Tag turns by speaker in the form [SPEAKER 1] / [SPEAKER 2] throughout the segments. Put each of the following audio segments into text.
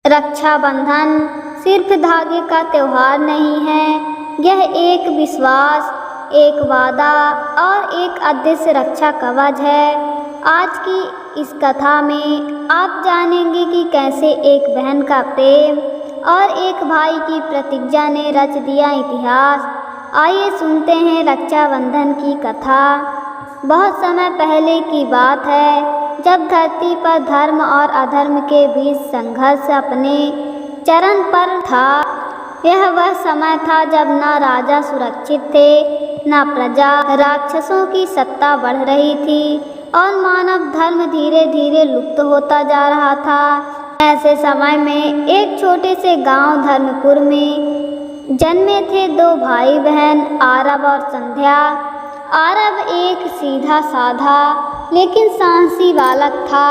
[SPEAKER 1] रक्षाबंधन सिर्फ धागे का त्यौहार नहीं है, यह एक विश्वास, एक वादा और एक अदृश्य रक्षा कवच है। आज की इस कथा में आप जानेंगे कि कैसे एक बहन का प्रेम और एक भाई की प्रतिज्ञा ने रच दिया इतिहास। आइए सुनते हैं रक्षाबंधन की कथा। बहुत समय पहले की बात है, जब धरती पर धर्म और अधर्म के बीच संघर्ष अपने चरम पर था। यह वह समय था जब न राजा सुरक्षित थे, न प्रजा। राक्षसों की सत्ता बढ़ रही थी और मानव धर्म धीरे धीरे लुप्त होता जा रहा था। ऐसे समय में एक छोटे से गांव धर्मपुर में जन्मे थे दो भाई बहन, आरव और संध्या। आरव एक सीधा साधा लेकिन साहसी बालक था।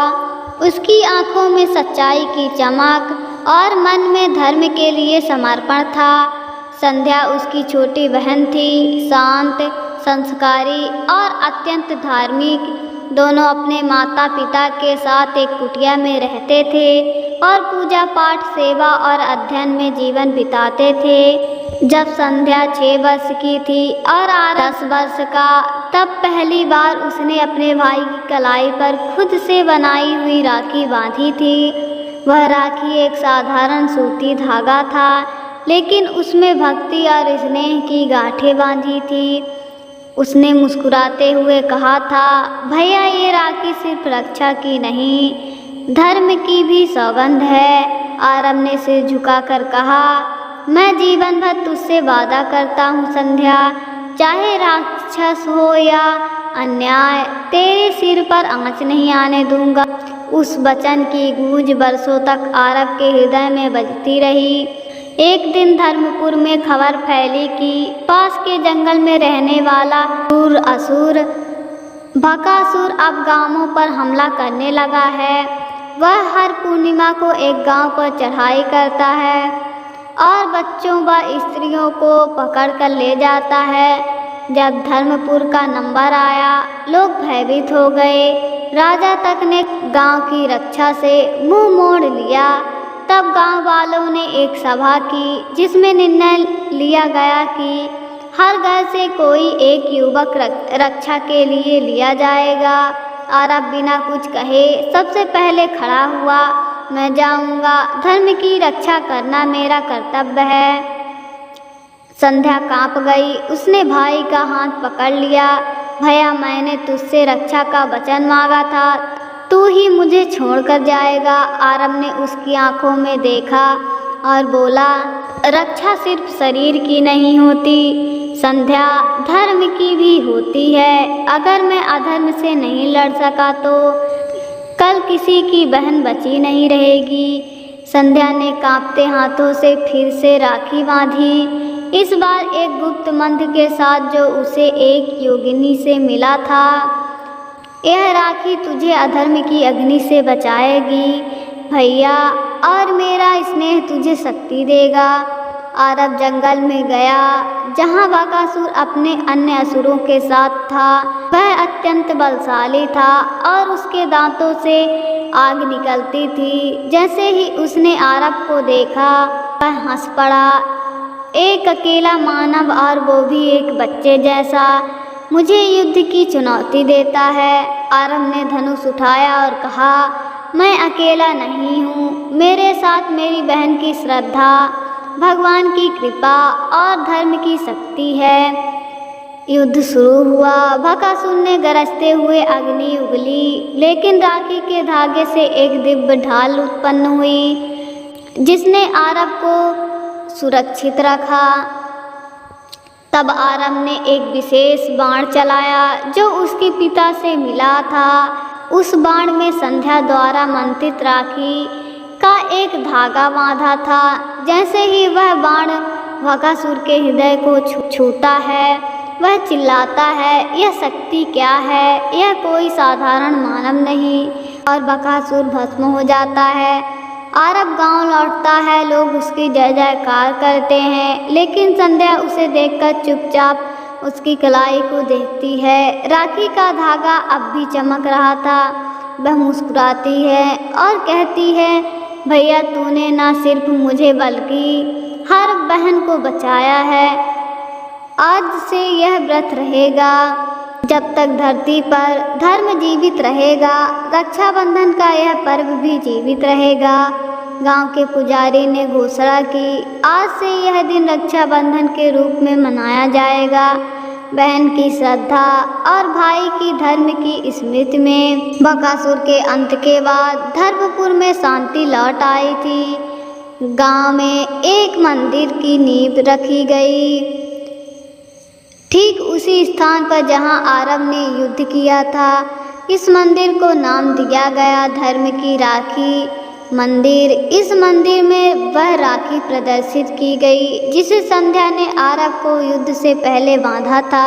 [SPEAKER 1] उसकी आंखों में सच्चाई की चमक और मन में धर्म के लिए समर्पण था। संध्या उसकी छोटी बहन थी, शांत, संस्कारी और अत्यंत धार्मिक। दोनों अपने माता पिता के साथ एक कुटिया में रहते थे और पूजा पाठ, सेवा और अध्ययन में जीवन बिताते थे। जब संध्या 6 वर्ष की थी और आरव 10 वर्ष का, तब पहली बार उसने अपने भाई की कलाई पर खुद से बनाई हुई राखी बांधी थी। वह राखी एक साधारण सूती धागा था, लेकिन उसमें भक्ति और स्नेह की गांठें बांधी थी। उसने मुस्कुराते हुए कहा था, भैया, ये राखी सिर्फ रक्षा की नहीं, धर्म की भी सौगंध है। आरव ने सिर झुकाकर कहा, मैं जीवन भर तुझसे वादा करता हूँ संध्या, चाहे राक्षस हो या अन्याय, तेरे सिर पर आँच नहीं आने दूंगा। उस वचन की गूंज बरसों तक आरव के हृदय में बजती रही। एक दिन धर्मपुर में खबर फैली कि पास के जंगल में रहने वाला क्रूर असुर बकासुर अब गांवों पर हमला करने लगा है। वह हर पूर्णिमा को एक गांव पर चढ़ाई करता है और बच्चों व स्त्रियों को पकड़कर ले जाता है। जब धर्मपुर का नंबर आया, लोग भयभीत हो गए। राजा तक ने गांव की रक्षा से मुंह मोड़ लिया। तब गांव वालों ने एक सभा की, जिसमें निर्णय लिया गया कि हर घर से कोई एक युवक रक्षा के लिए लिया जाएगा। आरव बिना कुछ कहे सबसे पहले खड़ा हुआ। मैं जाऊंगा, धर्म की रक्षा करना मेरा कर्तव्य है। संध्या कांप गई। उसने भाई का हाथ पकड़ लिया। भैया, मैंने तुझसे रक्षा का वचन मांगा था, तू ही मुझे छोड़कर जाएगा। आरव ने उसकी आंखों में देखा और बोला, रक्षा सिर्फ शरीर की नहीं होती संध्या, धर्म की भी होती है। अगर मैं अधर्म से नहीं लड़ सका तो कल किसी की बहन बची नहीं रहेगी। संध्या ने कांपते हाथों से फिर से राखी बांधी, इस बार एक गुप्त मंत्र के साथ जो उसे एक योगिनी से मिला था। यह राखी तुझे अधर्म की अग्नि से बचाएगी भैया, और मेरा स्नेह तुझे शक्ति देगा। आरव जंगल में गया, जहाँ बकासुर अपने अन्य असुरों के साथ था। वह अत्यंत बलशाली था और उसके दांतों से आग निकलती थी। जैसे ही उसने आरव को देखा, वह हंस पड़ा। एक अकेला मानव, और वो भी एक बच्चे जैसा, मुझे युद्ध की चुनौती देता है। आरव ने धनुष उठाया और कहा, मैं अकेला नहीं हूँ, मेरे साथ मेरी बहन की श्रद्धा, भगवान की कृपा और धर्म की शक्ति है। युद्ध शुरू हुआ। बकासुर ने गरजते हुए अग्नि उगली, लेकिन राखी के धागे से एक दिव्य ढाल उत्पन्न हुई, जिसने आरव को सुरक्षित रखा। तब आरव ने एक विशेष बाण चलाया जो उसके पिता से मिला था। उस बाण में संध्या द्वारा मंत्रित राखी का एक धागा बांधा था। जैसे ही वह बाण बकासुर के हृदय को छूता है, वह चिल्लाता है, यह शक्ति क्या है, यह कोई साधारण मानव नहीं, और बकासुर भस्म हो जाता है। आरव गांव लौटता है, लोग उसकी जय जयकार करते हैं, लेकिन संध्या उसे देखकर चुपचाप उसकी कलाई को देखती है। राखी का धागा अब भी चमक रहा था। वह मुस्कुराती है और कहती है, भैया तूने ना सिर्फ मुझे बल्कि हर बहन को बचाया है। आज से यह व्रत रहेगा जब तक धरती पर धर्म जीवित रहेगा। रक्षाबंधन का यह पर्व भी जीवित रहेगा। गांव के पुजारी ने घोषणा की, आज से यह दिन रक्षाबंधन के रूप में मनाया जाएगा। बहन की श्रद्धा और भाई की धर्म की स्मृति में बकासुर के अंत के बाद धर्मपुर में शांति लौट आई थी। गांव में एक मंदिर की नींव रखी गई, ठीक उसी स्थान पर जहां आरब ने युद्ध किया था। इस मंदिर को नाम दिया गया धर्म की राखी मंदिर। इस मंदिर में वह राखी प्रदर्शित की गई जिसे संध्या ने आरब को युद्ध से पहले बांधा था।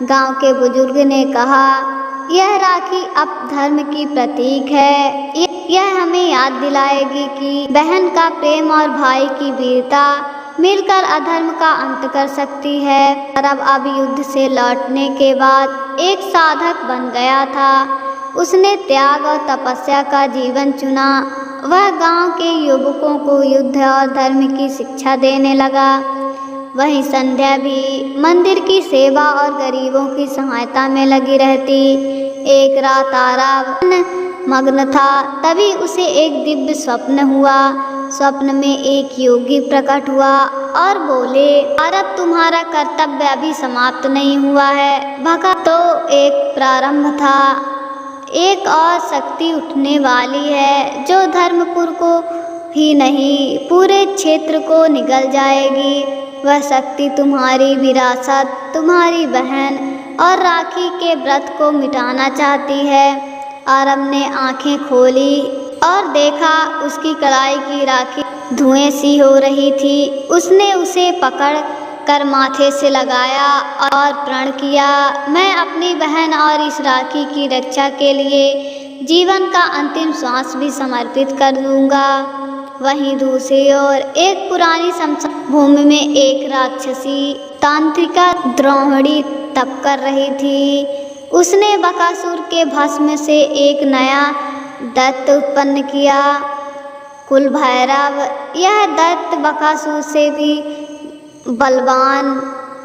[SPEAKER 1] गांव के बुजुर्ग ने कहा, यह राखी अब धर्म की प्रतीक है। यह हमें याद दिलाएगी कि बहन का प्रेम और भाई की वीरता मिलकर अधर्म का अंत कर सकती है। अरब अब युद्ध से लौटने के बाद एक साधक बन गया था। उसने त्याग और तपस्या का जीवन चुना। वह गांव के युवकों को युद्ध और धर्म की शिक्षा देने लगा। वहीं संध्या भी मंदिर की सेवा और गरीबों की सहायता में लगी रहती। एक रात आरब मग्न था, तभी उसे एक दिव्य स्वप्न हुआ। स्वप्न में एक योगी प्रकट हुआ और बोले, आरब तुम्हारा कर्तव्य अभी समाप्त नहीं हुआ है। भगा तो एक प्रारंभ था, एक और शक्ति उठने वाली है जो धर्मपुर को ही नहीं पूरे क्षेत्र को निगल जाएगी। वह शक्ति तुम्हारी विरासत, तुम्हारी बहन और राखी के व्रत को मिटाना चाहती है। आरब ने आंखें खोली और देखा उसकी कलाई की राखी धुएं सी हो रही थी। उसने उसे पकड़ कर माथे से लगाया और प्रण किया, मैं अपनी बहन और इस राखी की रक्षा के लिए जीवन का अंतिम श्वास भी समर्पित कर दूंगा। वहीं दूसरी ओर एक पुरानी शमशान भूमि में एक राक्षसी तांत्रिका द्रोहिणी तप कर रही थी। उसने बकासुर के भस्म से एक नया दैत्य उत्पन्न किया, कुल भैरव। यह दैत्य बकासुर से भी बलवान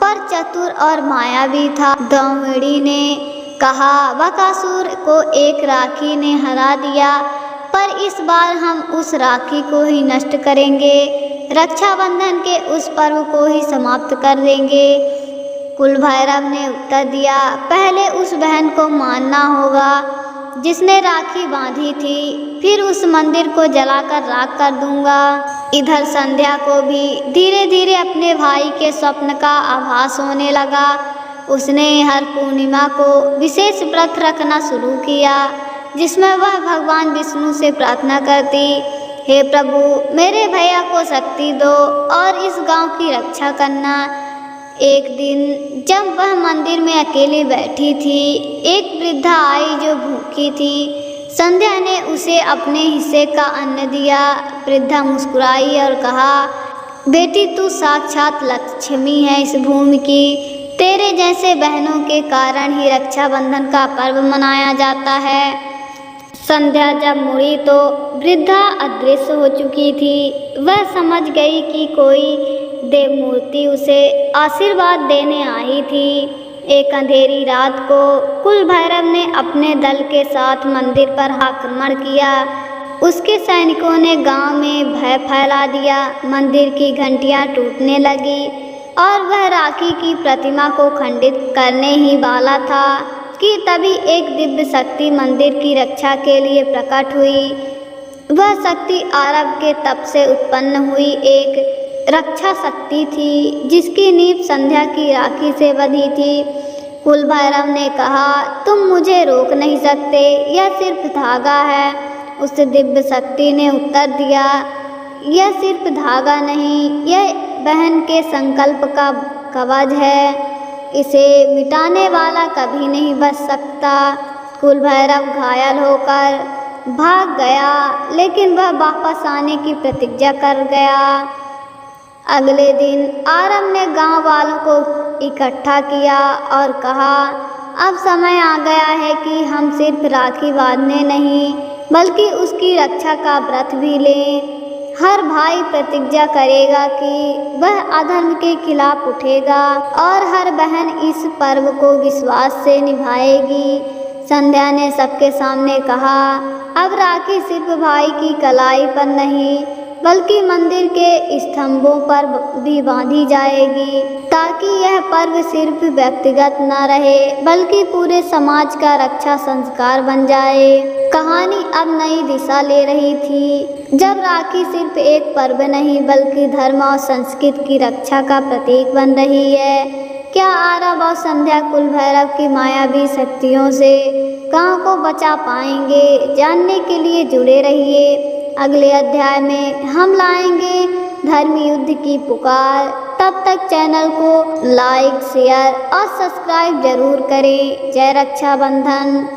[SPEAKER 1] पर चतुर और मायावी था। द्रोहिणी ने कहा, बकासुर को एक राखी ने हरा दिया, पर इस बार हम उस राखी को ही नष्ट करेंगे। रक्षाबंधन के उस पर्व को ही समाप्त कर देंगे। कुल भैरव ने उत्तर दिया, पहले उस बहन को मानना होगा जिसने राखी बांधी थी, फिर उस मंदिर को जलाकर राख कर दूंगा। इधर संध्या को भी धीरे धीरे अपने भाई के स्वप्न का आभास होने लगा। उसने हर पूर्णिमा को विशेष व्रत रखना शुरू किया जिसमें वह भगवान विष्णु से प्रार्थना करती, हे प्रभु मेरे भैया को शक्ति दो और इस गांव की रक्षा करना। एक दिन जब वह मंदिर में अकेली बैठी थी, एक वृद्धा आई जो भूखी थी। संध्या ने उसे अपने हिस्से का अन्न दिया। वृद्धा मुस्कुराई और कहा, बेटी तू साक्षात लक्ष्मी है इस भूमि की। तेरे जैसे बहनों के कारण ही रक्षाबंधन का पर्व मनाया जाता है। संध्या जब मुड़ी तो वृद्धा अदृश्य हो चुकी थी। वह समझ गई कि कोई देव मूर्ति उसे आशीर्वाद देने आई थी। एक अंधेरी रात को कुल भैरव ने अपने दल के साथ मंदिर पर आक्रमण किया। उसके सैनिकों ने गांव में भय फैला दिया। मंदिर की घंटियां टूटने लगी और वह राखी की प्रतिमा को खंडित करने ही वाला था कि तभी एक दिव्य शक्ति मंदिर की रक्षा के लिए प्रकट हुई। वह शक्ति आरब के तप से उत्पन्न हुई एक रक्षा शक्ति थी जिसकी नींव संध्या की राखी से बंधी थी। कुल भैरव ने कहा, तुम मुझे रोक नहीं सकते, यह सिर्फ धागा है। उस दिव्य शक्ति ने उत्तर दिया, यह सिर्फ धागा नहीं, यह बहन के संकल्प का कवच है। इसे मिटाने वाला कभी नहीं बच सकता। कुल भैरव घायल होकर भाग गया, लेकिन वह वापस आने की प्रतिज्ञा कर गया। अगले दिन आरब ने गांव वालों को इकट्ठा किया और कहा, अब समय आ गया है कि हम सिर्फ राखी बांधने नहीं बल्कि उसकी रक्षा का व्रत भी लें। हर भाई प्रतिज्ञा करेगा कि वह अधर्म के खिलाफ उठेगा और हर बहन इस पर्व को विश्वास से निभाएगी। संध्या ने सबके सामने कहा, अब राखी सिर्फ भाई की कलाई पर नहीं बल्कि मंदिर के स्तंभों पर भी बांधी जाएगी, ताकि यह पर्व सिर्फ व्यक्तिगत न रहे बल्कि पूरे समाज का रक्षा संस्कार बन जाए। कहानी अब नई दिशा ले रही थी, जब राखी सिर्फ एक पर्व नहीं बल्कि धर्म और संस्कृति की रक्षा का प्रतीक बन रही है। क्या आरव और संध्या कुल भैरव की मायावी शक्तियों से गांव को बचा पाएंगे? जानने के लिए जुड़े रहिए। अगले अध्याय में हम लाएंगे धर्म युद्ध की पुकार। तब तक चैनल को लाइक, शेयर और सब्सक्राइब जरूर करें। जय रक्षाबंधन।